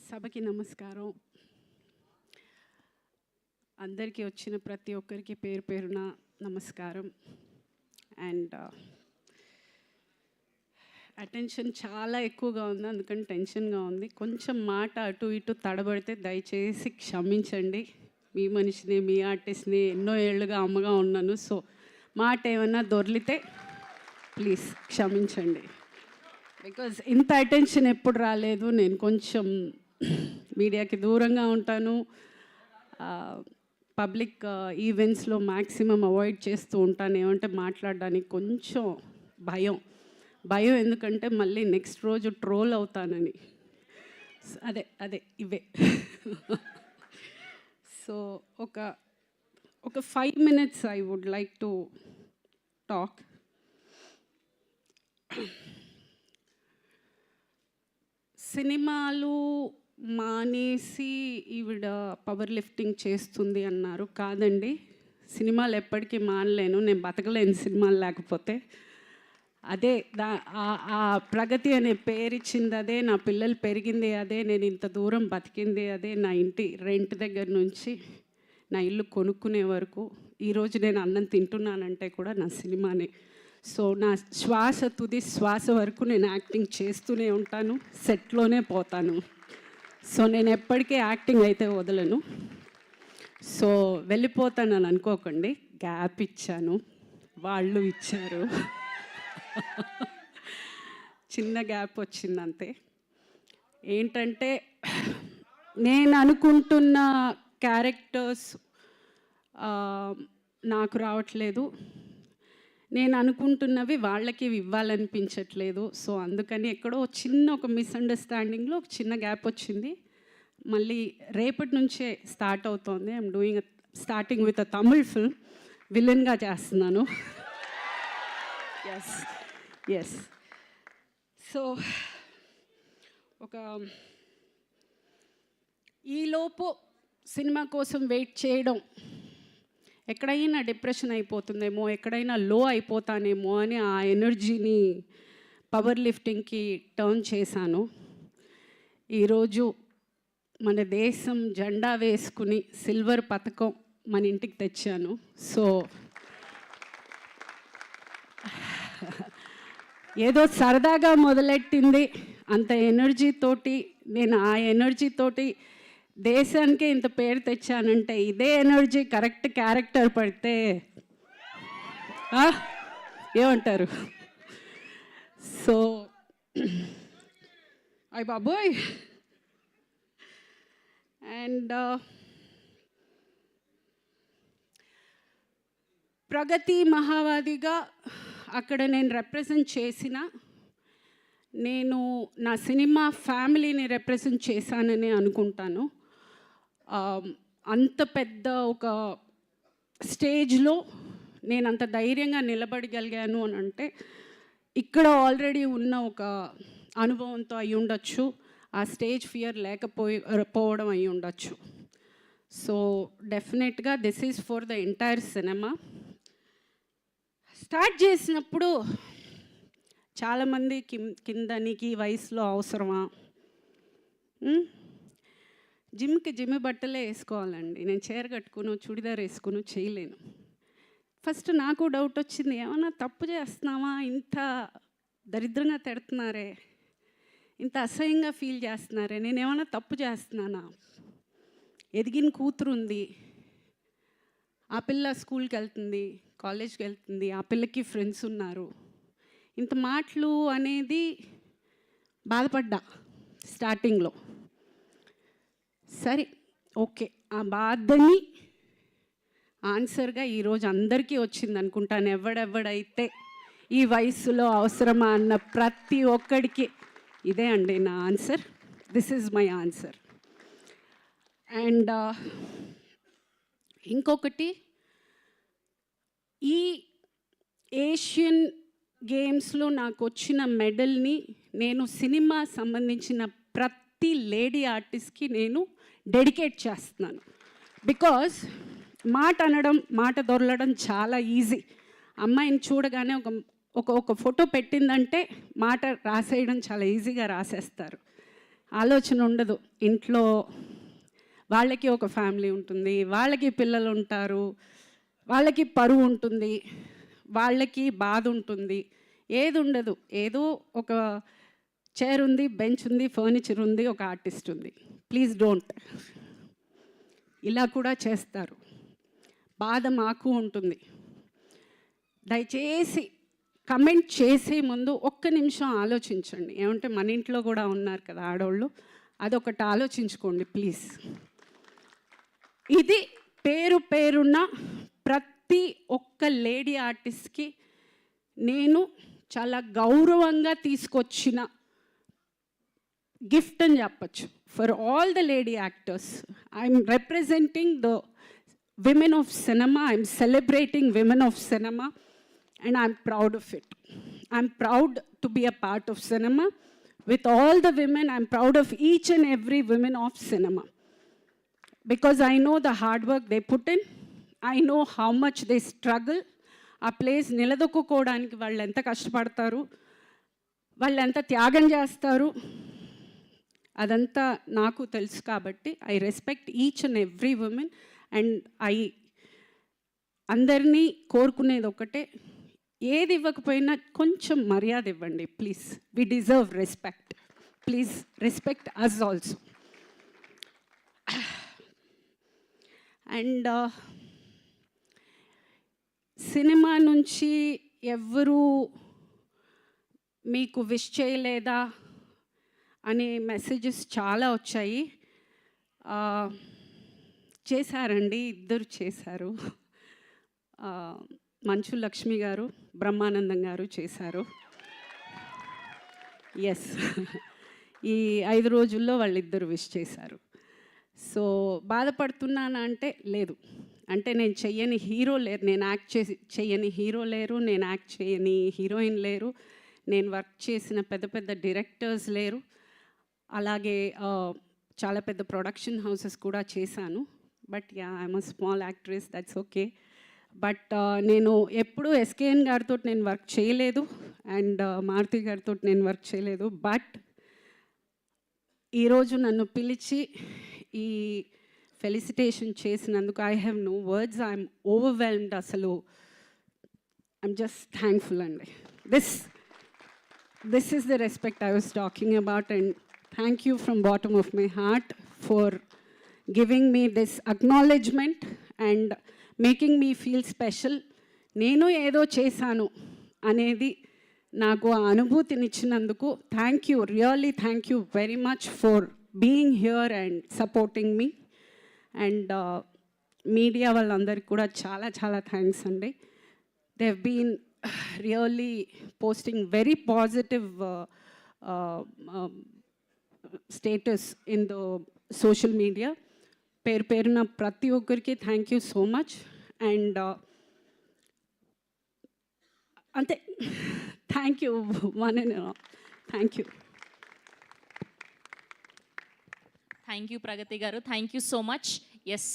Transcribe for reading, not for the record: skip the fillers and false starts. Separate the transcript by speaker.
Speaker 1: సభకి నమస్కారం. అందరికీ వచ్చిన ప్రతి ఒక్కరికి పేరు పేరున నమస్కారం. అండ్ అటెన్షన్ చాలా ఎక్కువగా ఉంది, అందుకని టెన్షన్గా ఉంది. కొంచెం మాట అటు ఇటు తడబడితే దయచేసి క్షమించండి. మీ మనిషిని, మీ ఆర్టిస్ట్ని, ఎన్నో ఏళ్ళుగా అమ్మగా ఉన్నాను. సో మాట ఏమన్నా దొర్లితే ప్లీజ్ క్షమించండి. బికాజ్ ఇంత అటెన్షన్ ఎప్పుడు రాలేదు. నేను కొంచెం మీడియాకి దూరంగా ఉంటాను. పబ్లిక్ ఈవెంట్స్లో మ్యాక్సిమం అవాయిడ్ చేస్తూ ఉంటాను. ఏమంటే మాట్లాడడానికి కొంచెం భయం ఎందుకంటే మళ్ళీ నెక్స్ట్ రోజు ట్రోల్ అవుతానని. అదే ఇవే. సో ఒక 5 minutes I would like to talk. సినిమాలు మానేసి ఈవిడ పవర్ లిఫ్టింగ్ చేస్తుంది అన్నారు. కాదండి, సినిమాలు ఎప్పటికీ మానలేను, నేను బతకలేను సినిమాలు లేకపోతే. అదే ఆ ప్రగతి అనే పేరిచ్చింది అదే, నా పిల్లలు పెరిగింది అదే, నేను ఇంత దూరం బతికింది అదే, నా ఇంటి రెంట్ దగ్గర నుంచి నా ఇల్లు కొనుక్కునే వరకు, ఈరోజు నేను అన్నం తింటున్నానంటే కూడా నా సినిమానే. సో నా తుది శ్వాస వరకు నేను యాక్టింగ్ చేస్తూనే ఉంటాను, సెట్లోనే పోతాను. సో నేను ఎప్పటికీ యాక్టింగ్ అయితే వదలను. సో వెళ్ళిపోతానని అనుకోకండి, గ్యాప్ ఇచ్చాను, వాళ్ళు ఇచ్చారు. చిన్న గ్యాప్ వచ్చిందంతే. ఏంటంటే నేను అనుకుంటున్న క్యారెక్టర్స్ నాకు రావట్లేదు, నేను అనుకుంటున్నవి వాళ్ళకి ఇవ్వాలనిపించట్లేదు. సో అందుకని ఎక్కడో ఒక మిస్అండర్స్టాండింగ్లో ఒక చిన్న గ్యాప్ వచ్చింది. మళ్ళీ రేపటి నుంచే స్టార్ట్ అవుతోంది. I'm starting with a Tamil film, విలన్గా చేస్తున్నాను. ఎస్. సో ఈలోపు సినిమా కోసం వెయిట్ చేయడం, ఎక్కడైనా డిప్రెషన్ అయిపోతుందేమో, ఎక్కడైనా లో అయిపోతానేమో అని ఆ ఎనర్జీని పవర్ లిఫ్టింగ్కి టర్న్ చేశాను. ఈరోజు మన దేశం జెండా వేసుకుని సిల్వర్ పథకం మన ఇంటికి తెచ్చాను. సో ఏదో సరదాగా మొదలెట్టింది, అంత ఎనర్జీతోటి నేను ఆ ఎనర్జీతోటి దేశానికే ఇంత పేరు తెచ్చానంటే ఇదే ఎనర్జీ కరెక్ట్ క్యారెక్టర్ పడితే ఏమంటారు? సో అయ్ బాబోయ్. అండ్ ప్రగతి మహావాదిగా అక్కడ నేను రిప్రజెంట్ చేసిన, నేను నా సినిమా ఫ్యామిలీని రిప్రజెంట్ చేశానని అనుకుంటాను. అంత పెద్ద ఒక స్టేజ్లో నేను అంత ధైర్యంగా నిలబడగలిగాను అని అంటే ఇక్కడ ఆల్రెడీ ఉన్న ఒక అనుభవంతో అయి ఉండొచ్చు, ఆ స్టేజ్ ఫియర్ లేకపోవడం అయి ఉండొచ్చు. సో డెఫినెట్గా this is for the entire cinema. Start చేసినప్పుడు చాలామంది కింద నీకు ఈ వయసులో అవసరమా, జిమ్ బట్టలే వేసుకోవాలండి, నేను చీర కట్టుకుని చుడిదార్ వేసుకుని చేయలేను. ఫస్ట్ నాకు డౌట్ వచ్చింది, ఏమన్నా తప్పు చేస్తున్నావా, ఇంత దరిద్రంగా తిడుతున్నారే, ఇంత అసహ్యంగా ఫీల్ చేస్తున్నారే, నేను ఏమన్నా తప్పు చేస్తున్నానా? ఎదిగిన కూతురు ఉంది, ఆ పిల్ల స్కూల్కి వెళ్తుంది, కాలేజ్కి వెళ్తుంది, ఆ పిల్లకి ఫ్రెండ్స్ ఉన్నారు, ఇంత మాటలు అనేది బాధపడ్డా స్టార్టింగ్లో. సరే ఓకే, ఆ బాధని ఆన్సర్గా ఈరోజు అందరికీ వచ్చింది అనుకుంటాను. ఎవడైతే ఈ వయసులో అవసరమా అన్న ప్రతి ఒక్కడికి ఇదే అండి నా answer. This is my answer. And ఇంకొకటి, ఈ ఏషియన్ గేమ్స్లో నాకు వచ్చిన మెడల్ని నేను సినిమా సంబంధించిన ప్రతి లేడీ ఆర్టిస్ట్కి నేను డెడికేట్ చేస్తున్నాను. బికాజ్ మాట అనడం, మాట దొరలడం చాలా ఈజీ. అమ్మాయిని చూడగానే ఒక ఫోటో పెట్టిందంటే మాట రాసేయడం చాలా ఈజీగా రాసేస్తారు. ఆలోచన ఉండదు. ఇంట్లో వాళ్ళకి ఒక ఫ్యామిలీ ఉంటుంది, వాళ్ళకి పిల్లలు ఉంటారు, వాళ్ళకి పరువు ఉంటుంది, వాళ్ళకి బాధ ఉంటుంది. ఏది ఉండదు. ఏదో ఒక చైర్ ఉంది, బెంచ్ ఉంది, ఫర్నిచర్ ఉంది, ఒక ఆర్టిస్ట్ ఉంది. Please don't. ఇలా కూడా చేస్తారు. బాధ మాకు ఉంటుంది. దయచేసి కమెంట్ చేసే ముందు ఒక్క నిమిషం ఆలోచించండి. ఏమంటే మన ఇంట్లో కూడా ఉన్నారు కదా ఆడవాళ్ళు, అదొకటి ఆలోచించుకోండి ప్లీజ్. ఇది పేరున్న ప్రతి ఒక్క లేడీ ఆర్టిస్ట్కి నేను చాలా గౌరవంగా తీసుకొచ్చిన గిఫ్ట్ అని చెప్పచ్చు. For all the lady actors, I'm representing the women of cinema. I'm celebrating women of cinema and I'm proud of it. I'm proud to be a part of cinema. With all the women, I'm proud of each and every woman of cinema. Because I know the hard work they put in. I know how much they struggle. ఆ place నిలదొక్కుకోవడానికి వాళ్ళు ఎంత కష్టపడతారు, వాళ్ళు ఎంత త్యాగం చేస్తారు, అదంతా నాకు తెలుసు. కాబట్టి I respect each and every woman. And అందరినీ కోరుకునేది ఒకటే, ఏది ఇవ్వకపోయినా కొంచెం మర్యాద ఇవ్వండి please. We deserve respect. Please respect us also. And cinema నుంచి ఎవ్వరూ మీకు విష్ చేయలేదా అనే మెసేజెస్ చాలా వచ్చాయి. చేశారండి, ఇద్దరు చేశారు. మంచు లక్ష్మి గారు, బ్రహ్మానందం గారు చేశారు. ఎస్, ఈ 5 రోజుల్లో వాళ్ళిద్దరు విష్ చేశారు. సో బాధపడుతున్నానా అంటే లేదు. అంటే నేను చెయ్యని హీరో లేరు, నేను యాక్ట్ చెయ్యని హీరో లేరు, నేను యాక్ట్ చేయని హీరోయిన్ లేరు, నేను వర్క్ చేసిన పెద్ద డైరెక్టర్స్ లేరు. అలాగే చాలా పెద్ద ప్రొడక్షన్ హౌసెస్ కూడా చేశాను. But yeah, I'm a small actress, that's okay. But నేను ఎప్పుడూ ఎస్కేఎన్ గారితో నేను వర్క్ చేయలేదు అండ్ మారుతి గారితో నేను వర్క్ చేయలేదు. బట్ ఈరోజు నన్ను పిలిచి ఈ ఫెలిసిటేషన్ చేసినందుకు I have no words. I'm overwhelmed. అసలు ఐఎమ్ జస్ట్ థ్యాంక్ఫుల్ అండి. This is the respect I was talking about. And thank you from bottom of my heart for giving me this acknowledgement and making me feel special. నేను ఏదో చేశాను అనేది నాకు ఆ అనుభూతినిచ్చినందుకు thank you, really thank you very much for being here and supporting me. And media వాళ్ళందరికీ కూడా చాలా థ్యాంక్స్ అండి. They have been really posting very positive status in the social media. పేరున ప్రతి ఒక్కరికి thank you so much. And అంతే, thank you one and all. Thank you.
Speaker 2: Thank you Pragati garu, thank you so much. Yes.